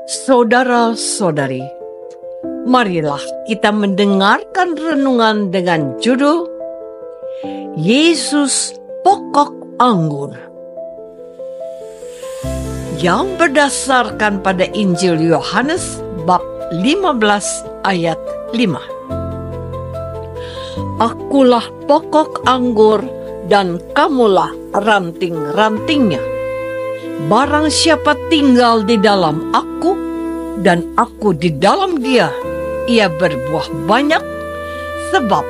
Saudara-saudari, marilah kita mendengarkan renungan dengan judul Yesus Pokok Anggur, yang berdasarkan pada Injil Yohanes bab 15 ayat 5. Akulah pokok anggur dan kamulah ranting-rantingnya. Barang siapa tinggal di dalam aku dan aku di dalam dia, ia berbuah banyak, sebab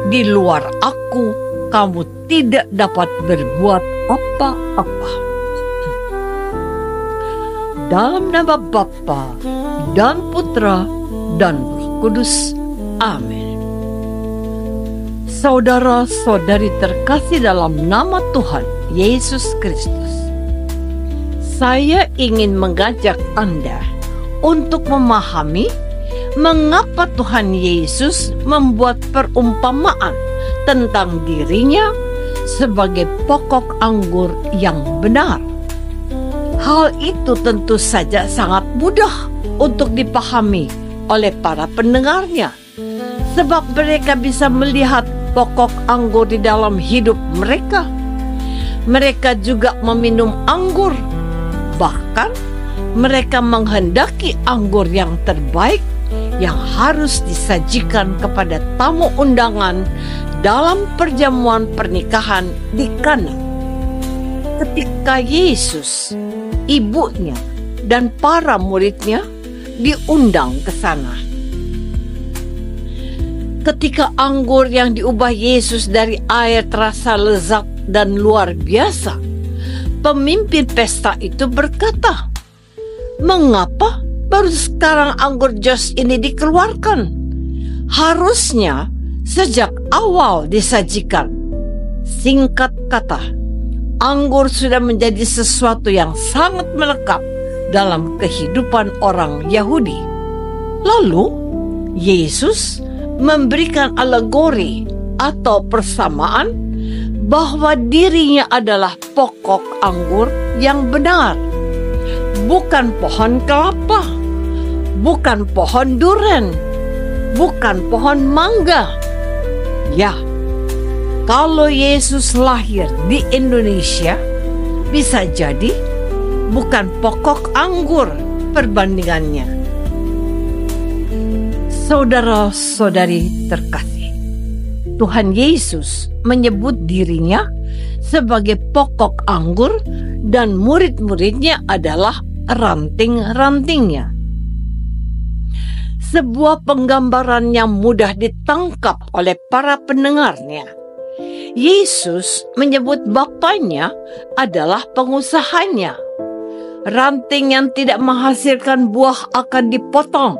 di luar aku kamu tidak dapat berbuat apa-apa. Dalam nama Bapa dan Putra dan Roh Kudus. Amin. Saudara-saudari terkasih dalam nama Tuhan Yesus Kristus, saya ingin mengajak Anda untuk memahami mengapa Tuhan Yesus membuat perumpamaan tentang dirinya sebagai pokok anggur yang benar. Hal itu tentu saja sangat mudah untuk dipahami oleh para pendengarnya, sebab mereka bisa melihat pokok anggur di dalam hidup mereka. Mereka juga meminum anggur, bahkan mereka menghendaki anggur yang terbaik yang harus disajikan kepada tamu undangan dalam perjamuan pernikahan di Kana. Ketika Yesus, ibunya, dan para muridnya diundang ke sana. Ketika anggur yang diubah Yesus dari air terasa lezat dan luar biasa, pemimpin pesta itu berkata, "Mengapa baru sekarang anggur jos ini dikeluarkan? Harusnya sejak awal disajikan." Singkat kata, anggur sudah menjadi sesuatu yang sangat melekat dalam kehidupan orang Yahudi. Lalu, Yesus memberikan alegori atau persamaan bahwa dirinya adalah pokok anggur yang benar. Bukan pohon kelapa, bukan pohon duren, bukan pohon mangga. Ya, kalau Yesus lahir di Indonesia, bisa jadi bukan pokok anggur perbandingannya. Saudara-saudari terkasih, Tuhan Yesus menyebut dirinya sebagai pokok anggur dan murid-muridnya adalah ranting-rantingnya. Sebuah penggambaran yang mudah ditangkap oleh para pendengarnya. Yesus menyebut Bapanya adalah pengusahanya. Ranting yang tidak menghasilkan buah akan dipotong,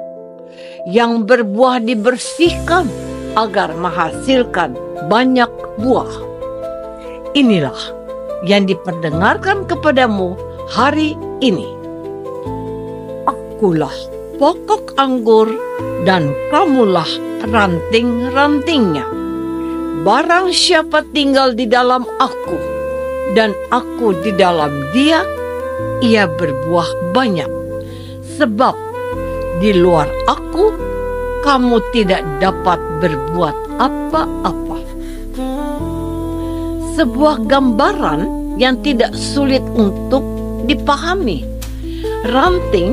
yang berbuah dibersihkan agar menghasilkan banyak buah. Inilah yang diperdengarkan kepadamu hari ini. Akulah pokok anggur dan kamulah ranting-rantingnya. Barang siapa tinggal di dalam aku dan aku di dalam dia, ia berbuah banyak, sebab di luar aku kamu tidak dapat berbuat apa-apa. Sebuah gambaran yang tidak sulit untuk dipahami. Ranting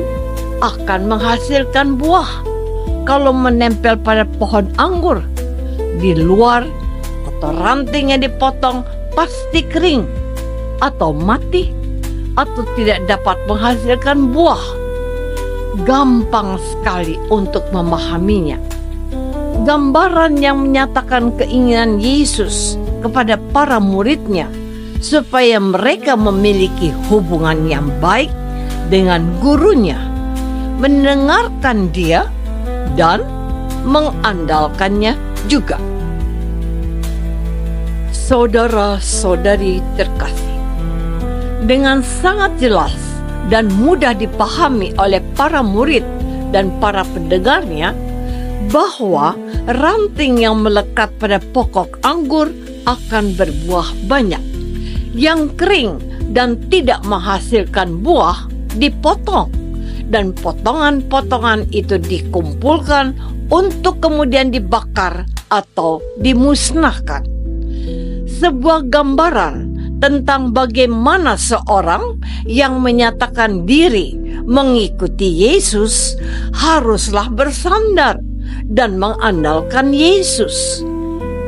akan menghasilkan buah kalau menempel pada pohon anggur. Di luar atau ranting yang dipotong pasti kering atau mati atau tidak dapat menghasilkan buah. Gampang sekali untuk memahaminya. Gambaran yang menyatakan keinginan Yesus kepada para muridnya supaya mereka memiliki hubungan yang baik dengan gurunya, mendengarkan dia dan mengandalkannya juga. Saudara-saudari terkasih, dengan sangat jelas dan mudah dipahami oleh para murid dan para pendengarnya bahwa ranting yang melekat pada pokok anggur akan berbuah banyak. Yang kering dan tidak menghasilkan buah dipotong dan potongan-potongan itu dikumpulkan untuk kemudian dibakar atau dimusnahkan. Sebuah gambaran tentang bagaimana seorang yang menyatakan diri mengikuti Yesus haruslah bersandar dan mengandalkan Yesus.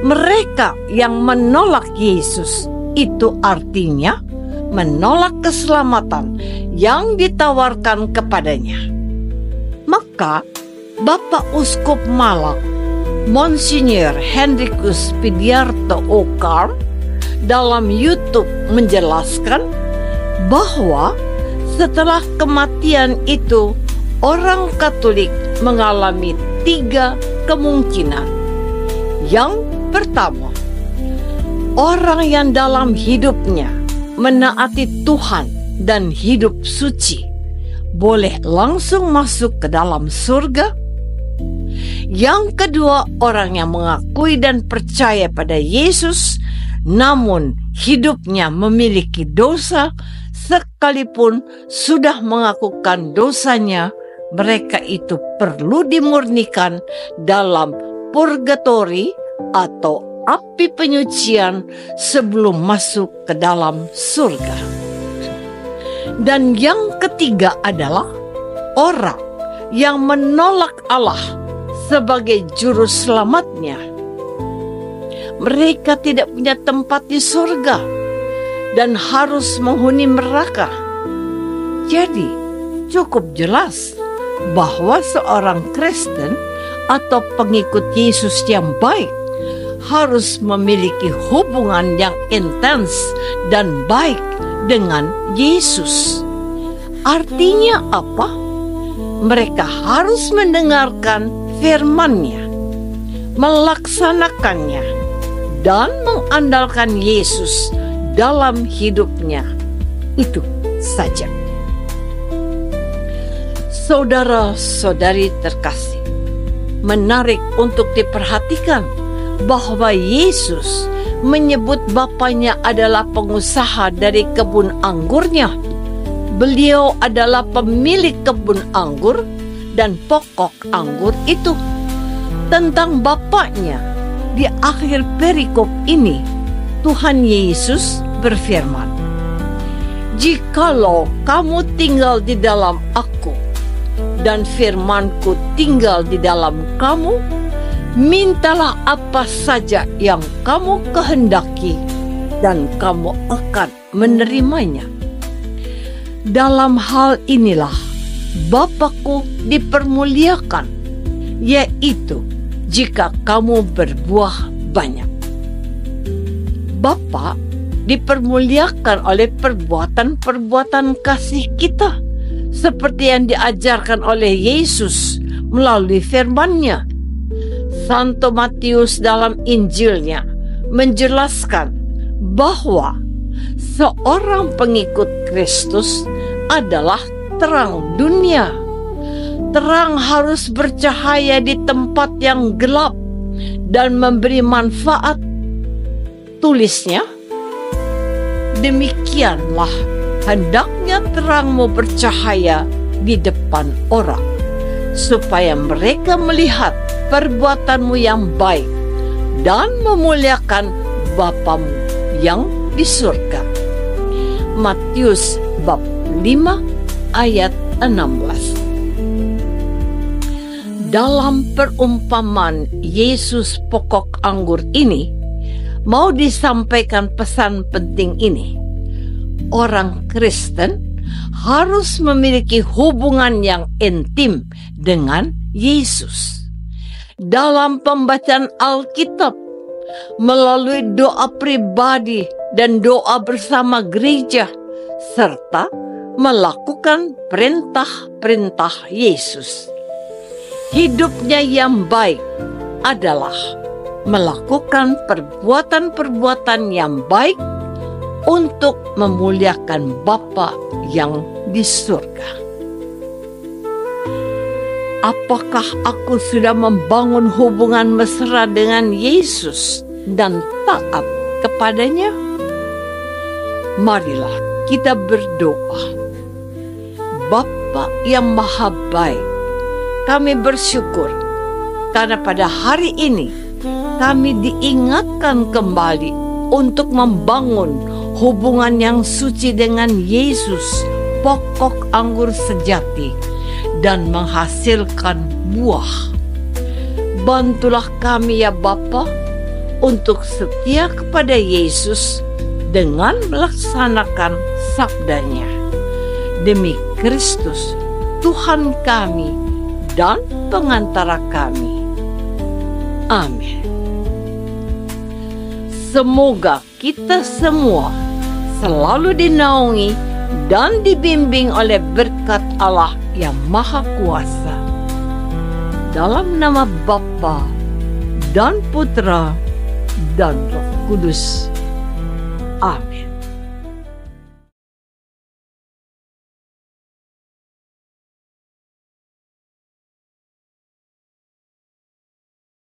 Mereka yang menolak Yesus itu artinya menolak keselamatan yang ditawarkan kepadanya. Maka Bapak Uskup Malang, Monsinyur Hendrikus Pidiarto Okar, dalam YouTube menjelaskan bahwa setelah kematian itu orang Katolik mengalami 3 kemungkinan. Yang pertama, orang yang dalam hidupnya menaati Tuhan dan hidup suci boleh langsung masuk ke dalam surga. Yang kedua, orang yang mengakui dan percaya pada Yesus namun hidupnya memiliki dosa, sekalipun sudah mengakukan dosanya, mereka itu perlu dimurnikan dalam purgatori atau api penyucian sebelum masuk ke dalam surga. Dan yang ketiga adalah orang yang menolak Allah sebagai juru selamatnya. Mereka tidak punya tempat di surga dan harus menghuni neraka. Jadi cukup jelas bahwa seorang Kristen atau pengikut Yesus yang baik harus memiliki hubungan yang intens dan baik dengan Yesus. Artinya apa? Mereka harus mendengarkan firman-Nya, melaksanakannya, dan mengandalkan Yesus dalam hidupnya. Itu saja. Saudara-saudari terkasih, menarik untuk diperhatikan bahwa Yesus menyebut Bapaknya adalah pengusaha dari kebun anggurnya. Beliau adalah pemilik kebun anggur dan pokok anggur itu. Tentang Bapaknya, di akhir perikop ini, Tuhan Yesus berfirman, "Jikalau kamu tinggal di dalam Aku, dan firman-Ku tinggal di dalam kamu, mintalah apa saja yang kamu kehendaki, dan kamu akan menerimanya." Dalam hal inilah Bapa-Ku dipermuliakan, yaitu jika kamu berbuah banyak. Bapa dipermuliakan oleh perbuatan-perbuatan kasih kita, seperti yang diajarkan oleh Yesus melalui firman-Nya. Santo Matius dalam Injilnya menjelaskan bahwa seorang pengikut Kristus adalah terang dunia. Terang harus bercahaya di tempat yang gelap dan memberi manfaat. Tulisnya, "Demikianlah hendaknya terangmu bercahaya di depan orang, supaya mereka melihat perbuatanmu yang baik dan memuliakan Bapamu yang di surga." Matius bab 5 ayat 16. Dalam perumpamaan Yesus pokok anggur ini, mau disampaikan pesan penting ini. Orang Kristen harus memiliki hubungan yang intim dengan Yesus. Dalam pembacaan Alkitab, melalui doa pribadi dan doa bersama gereja, serta melakukan perintah-perintah Yesus. Hidupnya yang baik adalah melakukan perbuatan-perbuatan yang baik untuk memuliakan Bapa yang di surga. Apakah aku sudah membangun hubungan mesra dengan Yesus dan taat kepadanya? Marilah kita berdoa. Bapa Bapa yang Maha Baik, kami bersyukur karena pada hari ini kami diingatkan kembali untuk membangun hubungan yang suci dengan Yesus, pokok anggur sejati, dan menghasilkan buah. Bantulah kami ya Bapa untuk setia kepada Yesus dengan melaksanakan sabdanya. Demi Kristus, Tuhan kami dan pengantara kami. Amin. Semoga kita semua selalu dinaungi dan dibimbing oleh berkat Allah yang Maha Kuasa. Dalam nama Bapa dan Putra dan Roh Kudus. Amin.